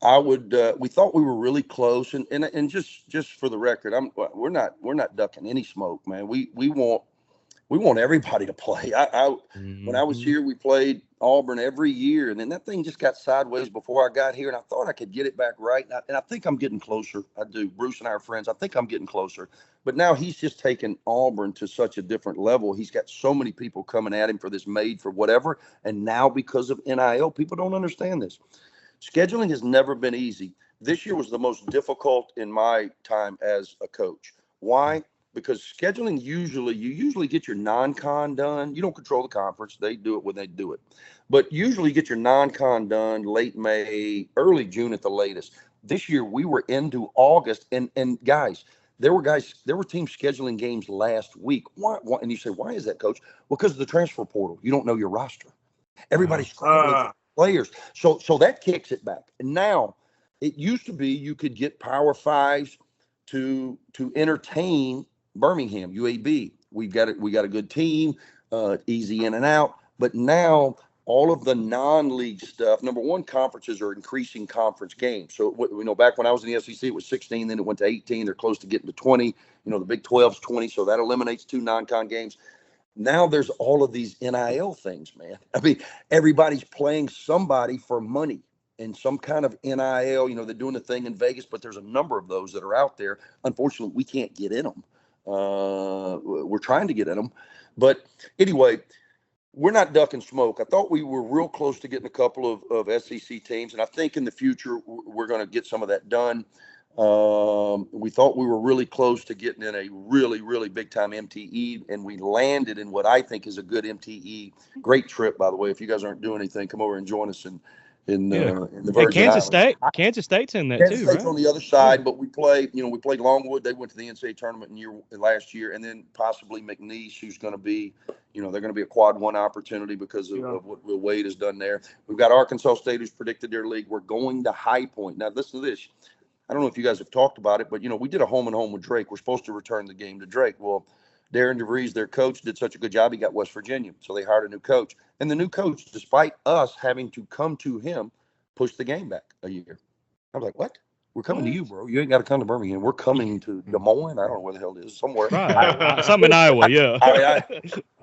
S2: We thought we were really close, and just for the record, we're not ducking any smoke, man. We want everybody to play. When I was here, we played Auburn every year, and then that thing just got sideways before I got here, and I thought I could get it back right. And I think I'm getting closer. I do. Bruce and I are friends. I think I'm getting closer. But now he's just taken Auburn to such a different level. He's got so many people coming at him for this made for whatever, and now because of NIL, people don't understand this. Scheduling has never been easy. This year was the most difficult in my time as a coach. Why? Because scheduling you usually get your non-con done. You don't control the conference. They do it when they do it. But usually you get your non-con done late May, early June at the latest. This year we were into August, and guys, there were teams scheduling games last week. Why? And you say, why is that, Coach? Well, because of the transfer portal. You don't know your roster. Everybody's scrambling players. So that kicks it back. And now it used to be you could get Power Fives to entertain Birmingham, UAB. We got a good team, easy in and out. But now all of the non-league stuff, number one, conferences are increasing conference games. So back when I was in the SEC, it was 16, then it went to 18. They're close to getting to 20. The Big 12's 20, so that eliminates 2 non-con games. Now there's all of these NIL things, man. I mean, everybody's playing somebody for money and some kind of NIL. They're doing the thing in Vegas, but there's a number of those that are out there. Unfortunately, we can't get in them. We're trying to get in them. But anyway, we're not ducking smoke. I thought we were real close to getting a couple of SEC teams, and I think in the future we're going to get some of that done. We thought we were really close to getting in a really, really big time MTE, and we landed in what I think is a good MTE. Great trip, by the way. If you guys aren't doing anything, come over and join us in the Virgin
S1: Kansas
S2: Islands.
S1: State. Kansas State's in that
S2: Kansas
S1: too,
S2: State's
S1: right?
S2: on the other side, but we played Longwood. They went to the NCAA tournament last year, and then possibly McNeese, who's going to be, they're going to be a quad 1 opportunity because of what Will Wade has done there. We've got Arkansas State, who's predicted their league. We're going to High Point. Now, listen to this. I don't know if you guys have talked about it, but, we did a home and home with Drake. We're supposed to return the game to Drake. Well, Darren DeVries, their coach, did such a good job. He got West Virginia, so they hired a new coach. And the new coach, despite us having to come to him, pushed the game back a year. I was like, what? We're coming to you, bro. You ain't got to come to Birmingham. We're coming to Des Moines. I don't know where the hell it is. Somewhere.
S1: Right. Something in Iowa, yeah.
S2: I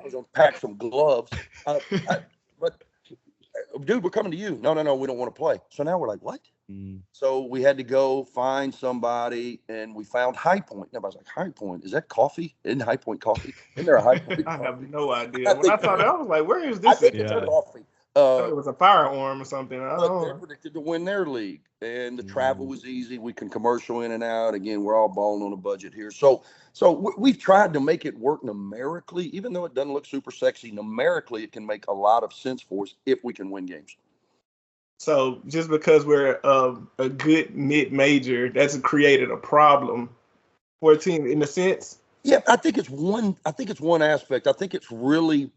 S2: was going to pack some gloves. But, dude, we're coming to you. No, we don't want to play. So now we're like, what? So we had to go find somebody, and we found High Point. And everybody's like, High Point? Is that coffee? Isn't High Point coffee? Isn't there a High Point coffee?
S3: I have no idea. When I saw that, I was like, where is this?
S2: I think it's coffee.
S3: It was a firearm or something.
S2: They're predicted to win their league, and the travel was easy. We can commercial in and out. Again, we're all balling on a budget here. So we've tried to make it work numerically, even though it doesn't look super sexy. Numerically, it can make a lot of sense for us if we can win games.
S3: So just because we're a good mid-major, that's created a problem for a team in a sense.
S2: Yeah, I think it's one aspect. I think it's really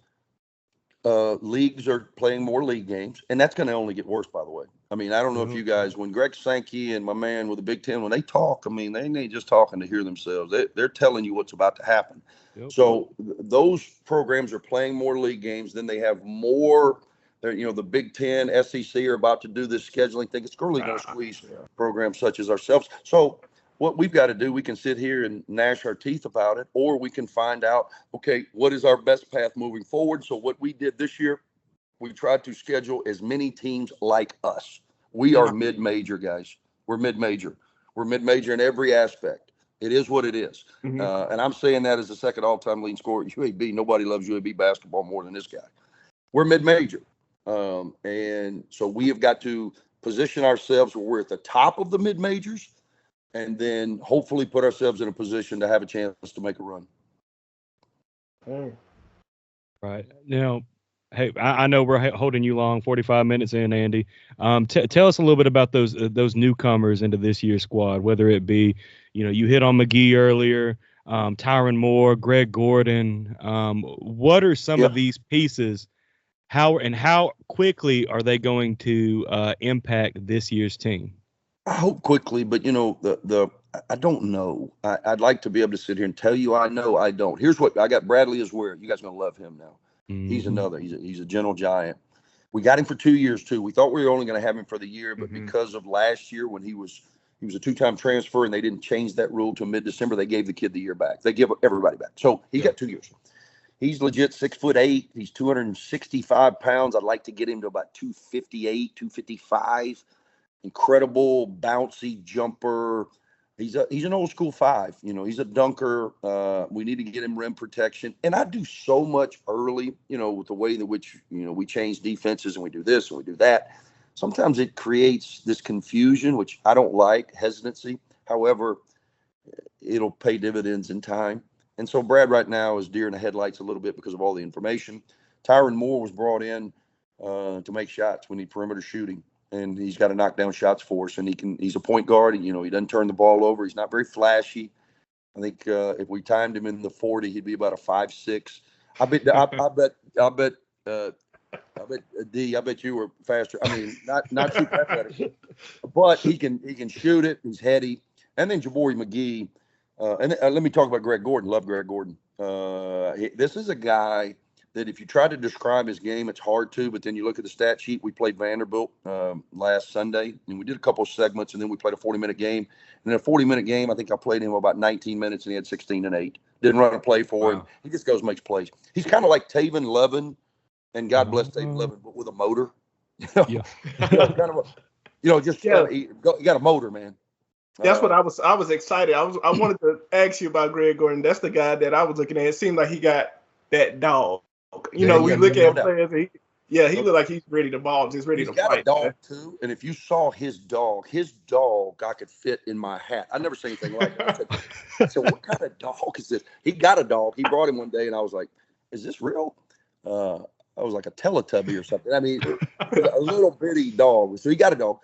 S2: leagues are playing more league games, and that's going to only get worse, by the way. I mean, I don't know if you guys, when Greg Sankey and my man with the Big Ten, when they talk, I mean, they ain't just talking to hear themselves. They're telling you what's about to happen. Yep. So those programs are playing more league games. Then they have more. The Big Ten, SEC are about to do this scheduling thing. It's really going to squeeze programs such as ourselves. So what we've got to do, we can sit here and gnash our teeth about it, or we can find out, okay, what is our best path moving forward? So what we did this year, we tried to schedule as many teams like us. We are mid-major, guys. We're mid-major. We're mid-major in every aspect. It is what it is. And I'm saying that as the second all-time leading scorer at UAB. Nobody loves UAB basketball more than this guy. We're mid-major. And so we have got to position ourselves where we're at the top of the mid-majors, and then hopefully put ourselves in a position to have a chance to make a run.
S1: Right. Now, hey, I know we're holding you long, 45 minutes in, Andy. Tell us a little bit about those newcomers into this year's squad, whether it be, you hit on McGee earlier. Tyron Moore, Greg Gordon. What are some of these pieces? How quickly are they going to impact this year's team?
S2: I hope quickly, but I don't know. I'd like to be able to sit here and tell you I know. I don't. Here's what I got. Bradley is where you guys are gonna love him now. He's another. He's a gentle giant. We got him for 2 years too. We thought we were only going to have him for the year, but because of last year when he was a 2-time transfer and they didn't change that rule till mid-December, they gave the kid the year back. They give everybody back. So he got 2 years. He's legit 6'8". He's 265 pounds. I'd like to get him to about 258, 255. Incredible bouncy jumper. He's an old school 5. He's a dunker. We need to get him rim protection. And I do so much early, with the way in which, we change defenses and we do this and we do that. Sometimes it creates this confusion, which I don't like, hesitancy. However, it'll pay dividends in time. And so Brad right now is deer in the headlights a little bit because of all the information. Tyron Moore was brought in to make shots. We need perimeter shooting. And he's got to knock down shots for us. And he's a point guard. And, he doesn't turn the ball over. He's not very flashy. I think if we timed him in the 40, he'd be about a 5'6". I bet D, I bet you were faster. I mean, not too athletic, but he can shoot it. He's heady. And then Jabari McGee. Let me talk about Greg Gordon. Love Greg Gordon. This is a guy that if you try to describe his game, it's hard to, but then you look at the stat sheet. We played Vanderbilt last Sunday, and we did a couple of segments, and then we played a 40-minute game. And in a 40-minute game, I think I played him about 19 minutes, and he had 16 and 8. Didn't run a play for him. He just goes and makes plays. He's kind of like Taven Levin, and God bless Taven Levin, but with a motor. You got a motor, man.
S3: That's what I was excited. I wanted to ask you about Greg Gordon. That's the guy that I was looking at. It seemed like he got that dog. We look at players. He looked like he's ready to ball. Just ready to fight. He's got a dog
S2: too. And if you saw his dog, I could fit in my hat. I never seen anything like it. I said, what kind of dog is this? He got a dog. He brought him one day, and I was like, is this real? I was like a Teletubby or something. I mean, a little bitty dog. So he got a dog.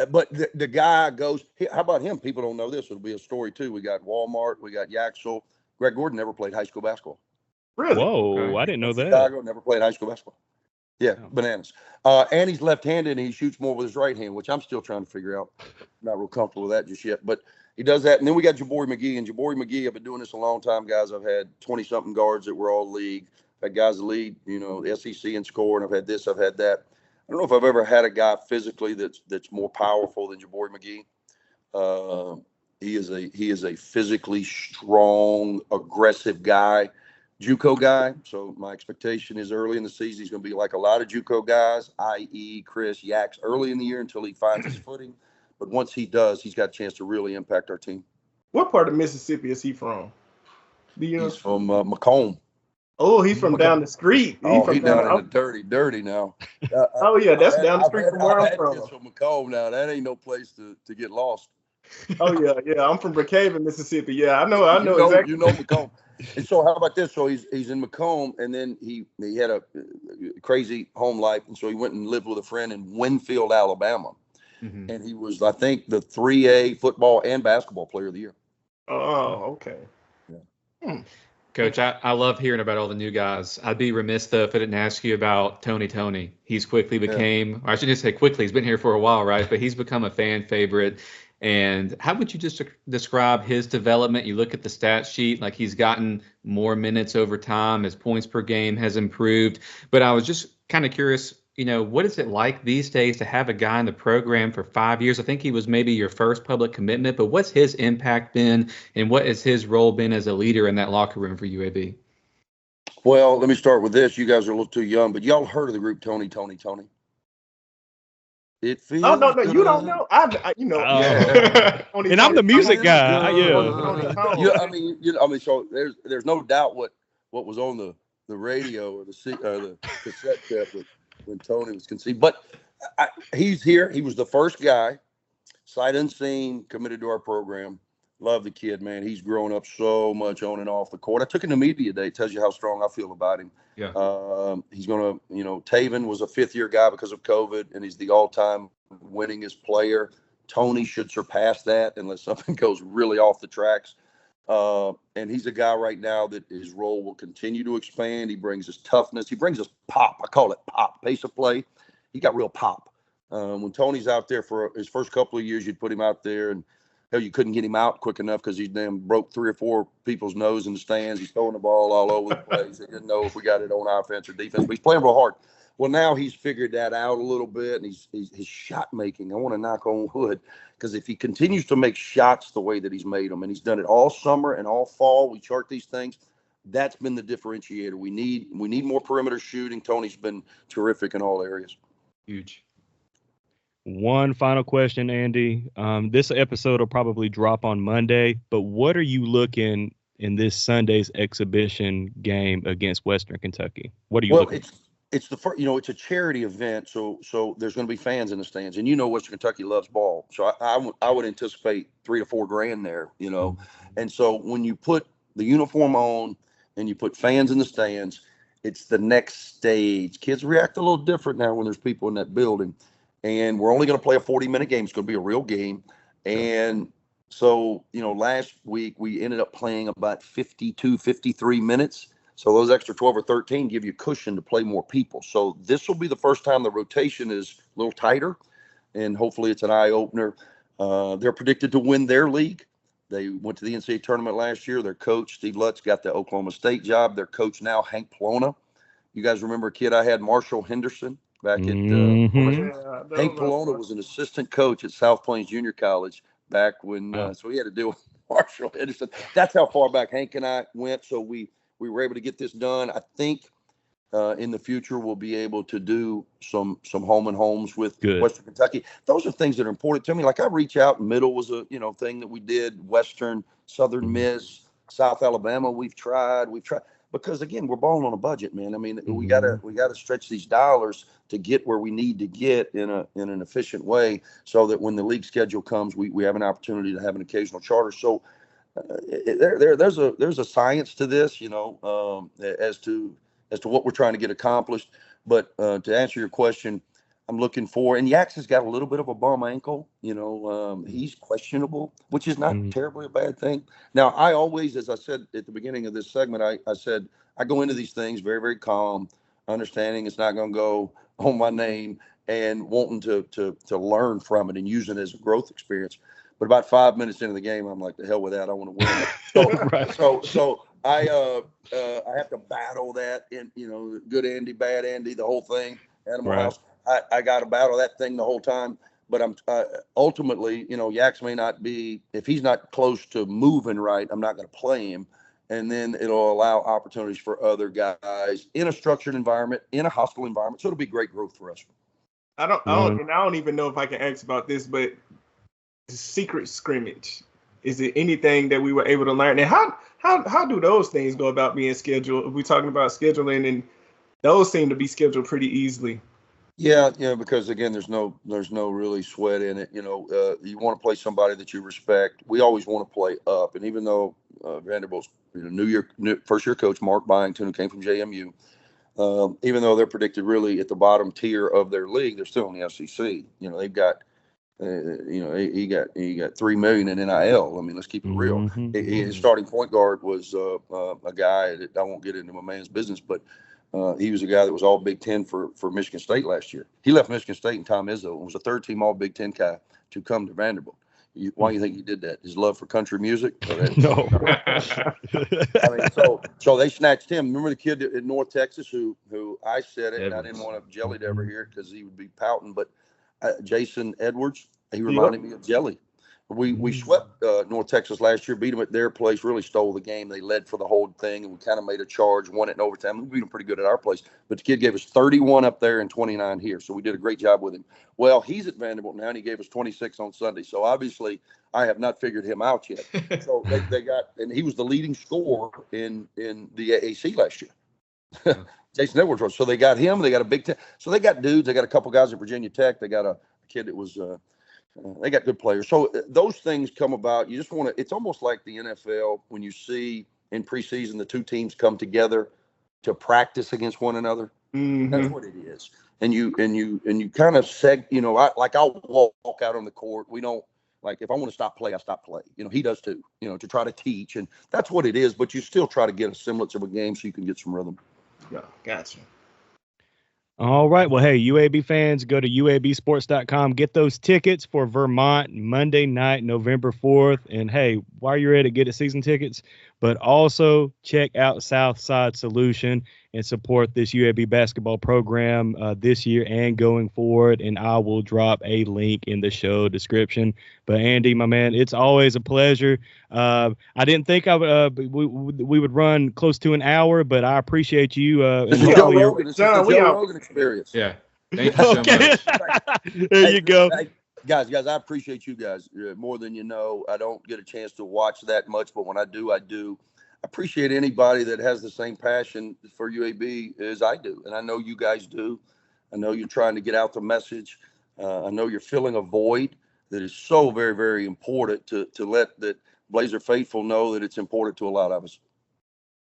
S2: But the guy goes, how about him? People don't know this. It'll be a story, too. We got Walmart. We got Yaxel. Greg Gordon never played high school basketball.
S3: Really?
S1: Whoa, okay. I didn't know that.
S2: Chicago, never played high school basketball. Yeah, bananas. And he's left-handed, and he shoots more with his right hand, which I'm still trying to figure out. Not real comfortable with that just yet. But he does that. And then we got Jabari McGee. And Jabari McGee, I've been doing this a long time, guys. I've had 20-something guards that were all league. I've had guys that lead, the SEC in score, and I've had this, I've had that. I don't know if I've ever had a guy physically that's more powerful than Jabari McGee. He is a physically strong, aggressive guy, JUCO guy. So my expectation is early in the season he's going to be like a lot of JUCO guys, i.e. Chris Yax, early in the year until he finds his footing. But once he does, he's got a chance to really impact our team.
S3: What part of Mississippi is he from?
S2: He's from Macomb.
S3: Oh, he's from down the street.
S2: He's down in the dirty now.
S3: That's down the street from where I'm from.
S2: Kids from Macomb now. That ain't no place to get lost.
S3: Oh yeah. I'm from Brookhaven, Mississippi. Yeah, I know exactly.
S2: You know Macomb. And so how about this? So he's in Macomb, and then he had a crazy home life, and so he went and lived with a friend in Winfield, Alabama, and he was, I think, the 3A football and basketball player of the year.
S3: Oh, okay.
S2: Yeah.
S4: Coach, I love hearing about all the new guys. I'd be remiss though if I didn't ask you about Tony. He's quickly became, or I shouldn't say quickly, he's been here for a while, right? But he's become a fan favorite. And how would you just describe his development? You look at the stat sheet, like he's gotten more minutes over time, his points per game has improved. But I was just kind of curious, what is it like these days to have a guy in the program for 5 years? I think he was maybe your first public commitment, but what's his impact been and what has his role been as a leader in that locker room for UAB?
S2: Well, let me start with this. You guys are a little too young, but y'all heard of the group Tony? It feels
S3: no, you don't know. I
S1: Yeah. And I'm the music guy.
S2: So there's no doubt what was on the radio or the cassette tape when Tony was conceived. But he's here. He was the first guy, sight unseen, committed to our program. Love the kid, man. He's grown up so much on and off the court. I took him to media day. It tells you how strong I feel about him.
S4: Yeah.
S2: He's going to, Taven was a fifth-year guy because of COVID, and he's the all-time winningest player. Tony should surpass that unless something goes really off the tracks. And he's a guy right now that his role will continue to expand. He brings his toughness. He brings us pop. I call it pop, pace of play. He got real pop. When Tony's out there for his first couple of years, you'd put him out there, and hell, you couldn't get him out quick enough because he damn broke 3 or 4 people's nose in the stands. He's throwing the ball all over the place. He didn't know if we got it on offense or defense, but he's playing real hard. Well, now he's figured that out a little bit, and he's his shot making. I want to knock on wood, because if he continues to make shots the way that he's made them, and he's done it all summer and all fall, we chart these things. That's been the differentiator. We need more perimeter shooting. Tony's been terrific in all areas.
S4: Huge.
S1: One final question, Andy. This episode will probably drop on Monday, but what are you looking in this Sunday's exhibition game against Western Kentucky? What are you looking?
S2: It's the first, it's a charity event, so there's going to be fans in the stands, and Western Kentucky loves ball, so I would anticipate $3 to $4 grand there, and so when you put the uniform on and you put fans in the stands, it's the next stage. Kids react a little different now when there's people in that building, and we're only going to play a 40-minute game. It's going to be a real game, and so last week we ended up playing about 52, 53 minutes. So those extra 12 or 13 give you cushion to play more people. So this will be the first time the rotation is a little tighter, and hopefully it's an eye-opener. They're predicted to win their league. They went to the NCAA tournament last year. Their coach, Steve Lutz, got the Oklahoma State job. Their coach now, Hank Polona. You guys remember a kid I had, Marshall Henderson, back at Hank Polona was an assistant coach at South Plains Junior College back when so he had to deal with Marshall Henderson. That's how far back Hank and I went. So we were able to get this done. I think in the future we'll be able to do some home and homes with Western Kentucky. Those are things that are important to me. Like I reach out. Middle was a thing that we did. Western, Southern Miss, South Alabama. We've tried because again we're balling on a budget, man. I mean we gotta stretch these dollars to get where we need to get in an efficient way, so that when the league schedule comes, we have an opportunity to have an occasional charter. So. There's a science to this, as to what we're trying to get accomplished. But to answer your question, I'm looking for, and Yax has got a little bit of a bum ankle. He's questionable, which is not terribly a bad thing. Now, I always, as I said at the beginning of this segment, I said I go into these things very, very calm, understanding it's not going to go on my name, and wanting to learn from it and use it as a growth experience. But about 5 minutes into the game, I'm like, the hell with that. I want to win. So I have to battle that, and good Andy, bad Andy, the whole thing. Animal House. I got to battle that thing the whole time. But I'm ultimately, Yax may not be, if he's not close to moving right, I'm not going to play him, and then it'll allow opportunities for other guys in a structured environment, in a hostile environment. So it'll be great growth for us.
S3: I don't even know if I can ask about this, but. Secret scrimmage, is it anything that we were able to learn, and how do those things go about being scheduled? If we're talking about scheduling, and those seem to be scheduled pretty easily.
S2: Yeah, because again, there's no really sweat in it. You want to play somebody that you respect. We always want to play up, and even though Vanderbilt's first year coach Mark Byington, who came from JMU, even though they're predicted really at the bottom tier of their league, they're still in the SEC. They've got. He got $3 million in NIL. I mean, let's keep it real. His starting point guard was a guy that I won't get into my man's business, but he was a guy that was all Big Ten for Michigan State last year. He left Michigan State and Tom Izzo and was a third-team All Big Ten guy to come to Vanderbilt. Why do you think he did that? His love for country music?
S1: No.
S2: I mean, so they snatched him. Remember the kid in North Texas who I said it, and I didn't want Jelly to ever hear it because he would be pouting, but Jason Edwards, he reminded me of Jelly. We swept North Texas last year, beat them at their place, really stole the game. They led for the whole thing, and we kind of made a charge, won it in overtime. We beat them pretty good at our place. But the kid gave us 31 up there and 29 here, so we did a great job with him. Well, he's at Vanderbilt now, and he gave us 26 on Sunday. So obviously, I have not figured him out yet. So they got, and he was the leading scorer in the AAC last year. Jason Edwards was. So they got him. They got a Big Ten. So they got dudes. They got a couple guys at Virginia Tech. They got a kid that was they got good players. So those things come about. You just want to – it's almost like the NFL when you see in preseason the two teams come together to practice against one another. That's what it is. And you kind of I'll walk out on the court. We don't Like if I want to stop play, I stop play. He does too, to try to teach. And that's what it is. But you still try to get a semblance of a game so you can get some rhythm.
S3: Yeah, gotcha.
S1: All right. Well, hey, UAB fans, go to uabsports.com. Get those tickets for Vermont Monday night, November 4th. And hey, while you're at it, get season tickets. But also check out Southside Solution and support this UAB basketball program this year and going forward. And I will drop a link in the show description. But Andy, my man, it's always a pleasure. I didn't think I would we would run close to an hour, but I appreciate you.
S2: This is Joe Rogan. It's a Joe Rogan experience.
S4: Yeah. Thank you so much.
S1: There you go.
S2: Guys, I appreciate you guys more than you know. I don't get a chance to watch that much, but when I do, I do. I appreciate anybody that has the same passion for UAB as I do, and I know you guys do. I know you're trying to get out the message. I know you're filling a void that is so very, very important to let that Blazer faithful know that it's important to a lot of us.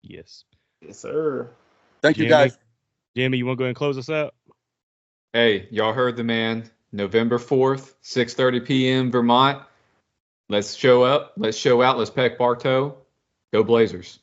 S1: Yes.
S3: Yes, sir.
S2: Thank you, guys.
S1: Jimmy, you want to go ahead and close us out?
S4: Hey, y'all heard the man. November 4th, 6:30 p.m. Vermont. Let's show up. Let's show out. Let's peck Bartow. Go Blazers.